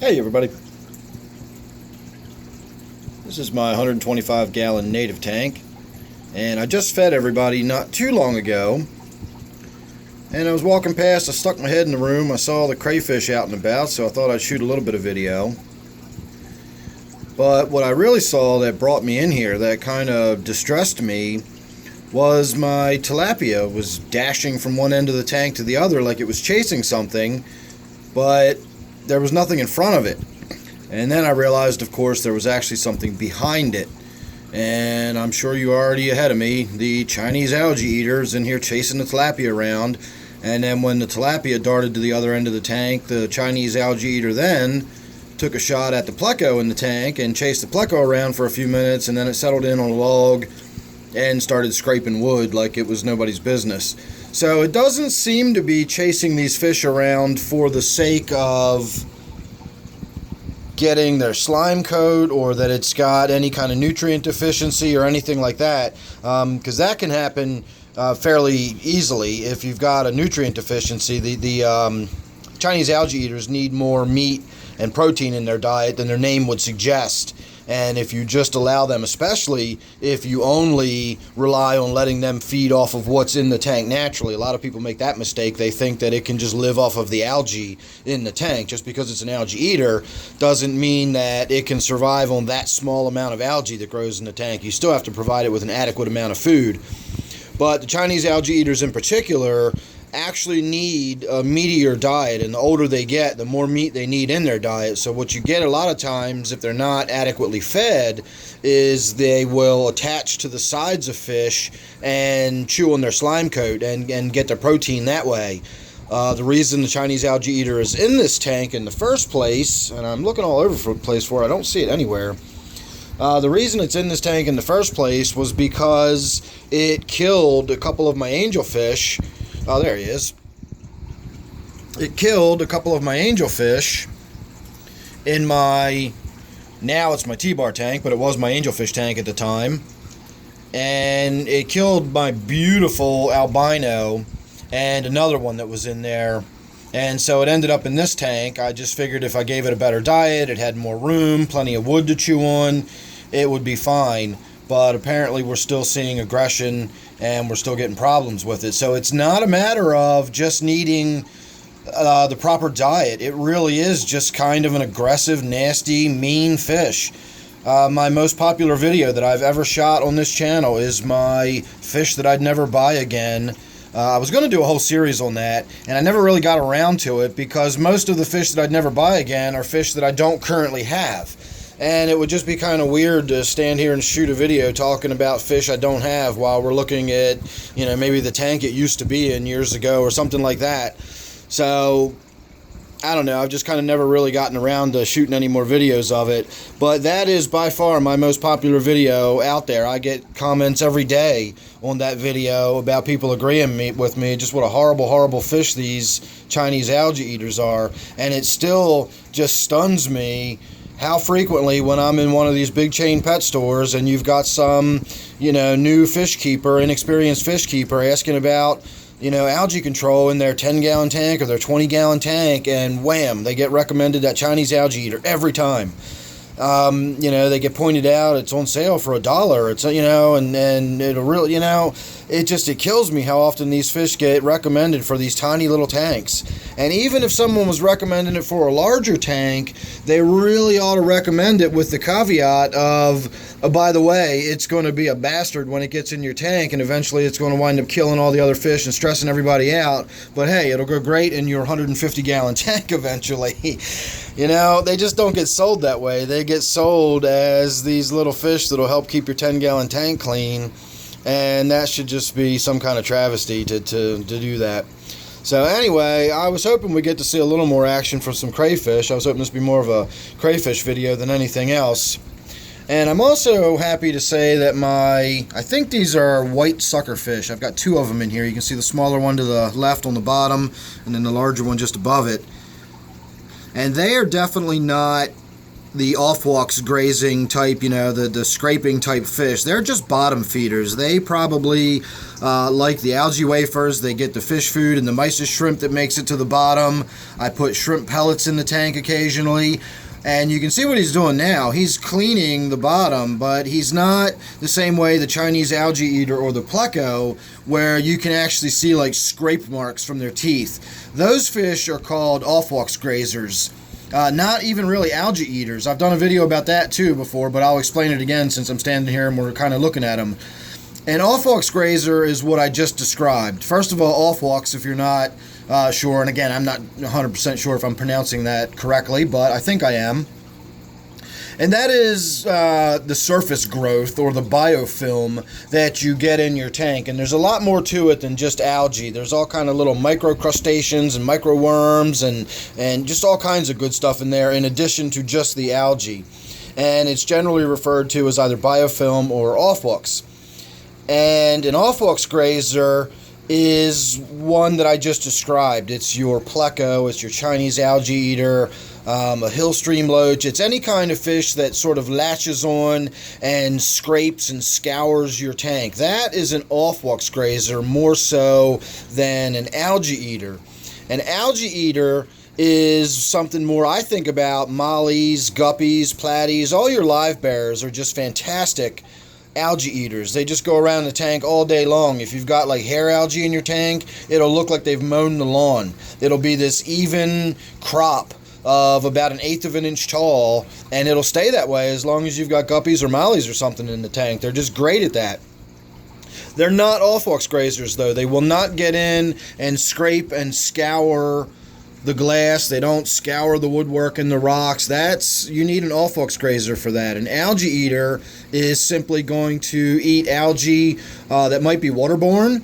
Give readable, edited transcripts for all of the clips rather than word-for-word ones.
Hey everybody, this is my 125 gallon native tank, and I just fed everybody not too long ago, and I was walking past, I stuck my head in the room, I saw the crayfish out and about, so I thought I'd shoot a little bit of video. But what I really saw that brought me in here, that kind of distressed me, was my tilapia was dashing from one end of the tank to the other like it was chasing something, but there was nothing in front of it. And then I realized, of course, there was actually something behind it. And I'm sure you're already ahead of me. The Chinese algae eaters in here chasing the tilapia around. And then when the tilapia darted to the other end of the tank, the Chinese algae eater then took a shot at the pleco in the tank and chased the pleco around for a few minutes, and then it settled in on a log and started scraping wood like it was nobody's business. So it doesn't seem to be chasing these fish around for the sake of getting their slime coat, or that it's got any kind of nutrient deficiency or anything like that, because that can happen fairly easily if you've got a nutrient deficiency. The Chinese algae eaters need more meat and protein in their diet than their name would suggest. And if you just allow them, especially if you only rely on letting them feed off of what's in the tank naturally, a lot of people make that mistake. They think that it can just live off of the algae in the tank. Just because it's an algae eater doesn't mean that it can survive on that small amount of algae that grows in the tank. You still have to provide it with an adequate amount of food. But the Chinese algae eaters in particular actually need a meatier diet, and the older they get, the more meat they need in their diet. So what you get a lot of times, if they're not adequately fed, is they will attach to the sides of fish and chew on their slime coat and get their protein that way. The reason the Chinese algae eater is in this tank in the first place, and I'm looking all over the place for it, I don't see it anywhere. The reason it's in this tank in the first place was because it killed a couple of my angelfish. Oh, there he is. It killed a couple of my angelfish in my, now it's my T-bar tank, but it was my angelfish tank at the time. And it killed my beautiful albino and another one that was in there. And so it ended up in this tank. I just figured if I gave it a better diet, it had more room, plenty of wood to chew on, it would be fine. But apparently we're still seeing aggression and we're still getting problems with it. So it's not a matter of just needing the proper diet. It really is just kind of an aggressive, nasty, mean fish. My most popular video that I've ever shot on this channel is my fish that I'd never buy again. I was going to do a whole series on that, and I never really got around to it because most of the fish that I'd never buy again are fish that I don't currently have. And it would just be kind of weird to stand here and shoot a video talking about fish I don't have while we're looking at, you know, maybe the tank it used to be in years ago or something like that. So, I don't know, I've just kind of never really gotten around to shooting any more videos of it. But that is by far my most popular video out there. I get comments every day on that video about people agreeing with me just what a horrible, horrible fish these Chinese algae eaters are. And it still just stuns me how frequently when I'm in one of these big chain pet stores and you've got some, you know, new fish keeper, inexperienced fish keeper asking about, you know, algae control in their 10-gallon tank or their 20-gallon tank, and wham, they get recommended that Chinese algae eater every time. You know, they get pointed out, it's on sale for $1. It's, you know, and it'll really, you know, it kills me how often these fish get recommended for these tiny little tanks. And even if someone was recommending it for a larger tank, they really ought to recommend it with the caveat of, oh, by the way, it's going to be a bastard when it gets in your tank, and eventually it's going to wind up killing all the other fish and stressing everybody out. But hey, it'll go great in your 150-gallon tank eventually. You know, they just don't get sold that way. They get sold as these little fish that'll help keep your 10-gallon tank clean, and that should just be some kind of travesty to do that. So anyway, I was hoping we'd get to see a little more action from some crayfish. I was hoping this would be more of a crayfish video than anything else. And I'm also happy to say that I think these are white suckerfish. I've got two of them in here. You can see the smaller one to the left on the bottom, and then the larger one just above it. And they are definitely not the off-walks grazing type, the scraping type fish, they're just bottom feeders. They probably like the algae wafers. They get the fish food and the mysis shrimp that makes it to the bottom. I put shrimp pellets in the tank occasionally. And you can see what he's doing now. He's cleaning the bottom, but he's not the same way the Chinese algae eater or the pleco, where you can actually see like scrape marks from their teeth. Those fish are called off-walks grazers. Not even really algae eaters. I've done a video about that too before, but I'll explain it again since I'm standing here and we're kind of looking at them. An off-walks grazer is what I just described. First of all, off-walks, if you're not sure, and again, I'm not 100% sure if I'm pronouncing that correctly, but I think I am. And that is the surface growth or the biofilm that you get in your tank. And there's a lot more to it than just algae. There's all kind of little microcrustaceans and microworms and just all kinds of good stuff in there in addition to just the algae. And it's generally referred to as either biofilm or off-walks. And an off-walks grazer is one that I just described. It's your pleco, it's your Chinese algae eater, a hill stream loach. It's any kind of fish that sort of latches on and scrapes and scours your tank. That is an off-walks grazer more so than an algae eater. An algae eater is something more I think about. Mollies, guppies, platies, all your live bearers are just fantastic algae eaters. They just go around the tank all day long. If you've got like hair algae in your tank, it'll look like they've mown the lawn. It'll be this even crop of about 1/8 of an inch tall, and it'll stay that way as long as you've got guppies or mollies or something in the tank. They're just great at that. They're not off-walks grazers though. They will not get in and scrape and scour the glass. They don't scour the woodwork and the rocks. You need an off-walks grazer for that. An algae eater is simply going to eat algae that might be waterborne.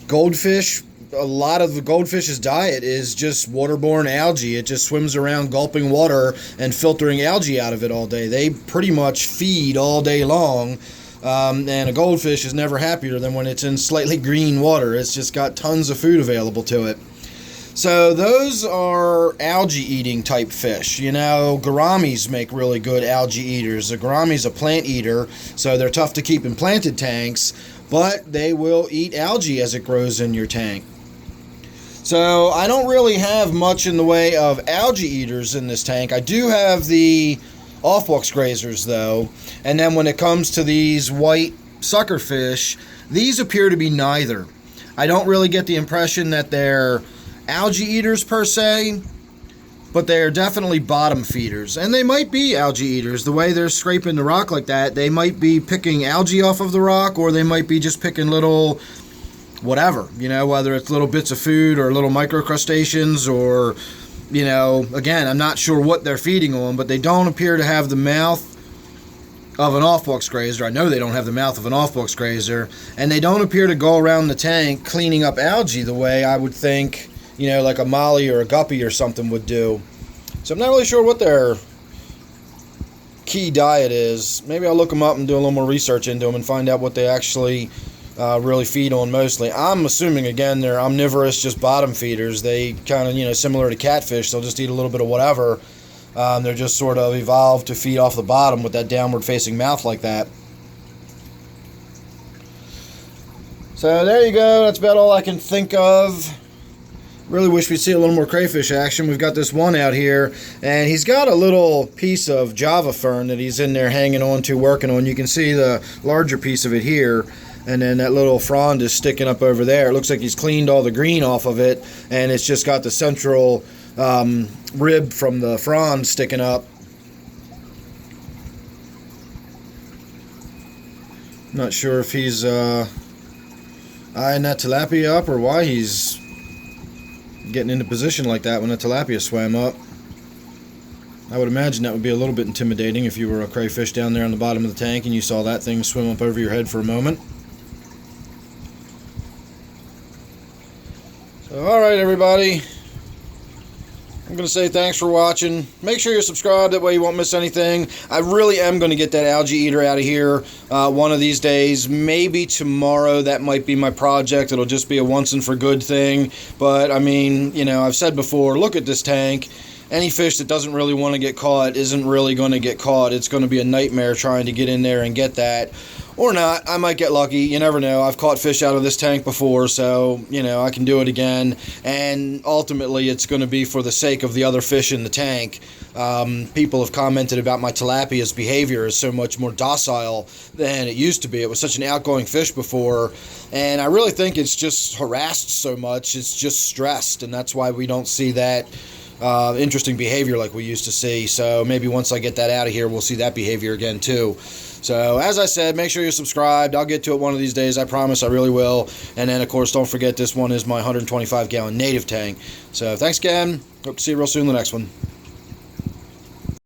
Goldfish, a lot of the goldfish's diet is just waterborne algae. It just swims around gulping water and filtering algae out of it all day. They pretty much feed all day long. And a goldfish is never happier than when it's in slightly green water. It's just got tons of food available to it. So those are algae-eating type fish. Gouramis make really good algae eaters. A gourami's a plant eater, so they're tough to keep in planted tanks, but they will eat algae as it grows in your tank. So I don't really have much in the way of algae eaters in this tank. I do have the off-walks grazers, though, and then when it comes to these white suckerfish, these appear to be neither. I don't really get the impression that they're algae eaters per se, but they are definitely bottom feeders. And they might be algae eaters. The way they're scraping the rock like that, they might be picking algae off of the rock, or they might be just picking little whatever, whether it's little bits of food or little microcrustaceans or, again, I'm not sure what they're feeding on, but they don't appear to have the mouth of an off-walks grazer. I know they don't have the mouth of an off-walks grazer, and they don't appear to go around the tank cleaning up algae the way I would think like a molly or a guppy or something would do. So I'm not really sure what their key diet is. Maybe I'll look them up and do a little more research into them and find out what they actually really feed on mostly. I'm assuming, again, they're omnivorous, just bottom feeders. They kind of, similar to catfish, they'll just eat a little bit of whatever. They're just sort of evolved to feed off the bottom with that downward-facing mouth like that. So there you go. That's about all I can think of. Really wish we'd see a little more crayfish action. We've got this one out here, and he's got a little piece of Java fern that he's in there hanging on to, working on. You can see the larger piece of it here, and then that little frond is sticking up over there. It looks like he's cleaned all the green off of it, and it's just got the central rib from the frond sticking up. Not sure if he's eyeing that tilapia up or why he's getting into position like that when the tilapia swam up. I would imagine that would be a little bit intimidating if you were a crayfish down there on the bottom of the tank and you saw that thing swim up over your head for a moment. So, alright everybody, I'm going to say thanks for watching. Make sure you're subscribed, that way you won't miss anything. I really am going to get that algae eater out of here one of these days. Maybe tomorrow. That might be my project. It'll just be a once and for good thing. But, I mean, I've said before, look at this tank. any fish that doesn't really want to get caught isn't really going to get caught. It's going to be a nightmare trying to get in there and get that. Or not. I might get lucky. You never know. I've caught fish out of this tank before, so, I can do it again. And ultimately, it's going to be for the sake of the other fish in the tank. People have commented about my tilapia's behavior is so much more docile than it used to be. It was such an outgoing fish before, and I really think it's just harassed so much. It's just stressed, and that's why we don't see that interesting behavior like we used to see. So maybe once I get that out of here, we'll see that behavior again too. So as I said, make sure you're subscribed. I'll get to it one of these days. I promise I really will. And then, of course, don't forget this one is my 125-gallon native tank. So thanks again. Hope to see you real soon in the next one.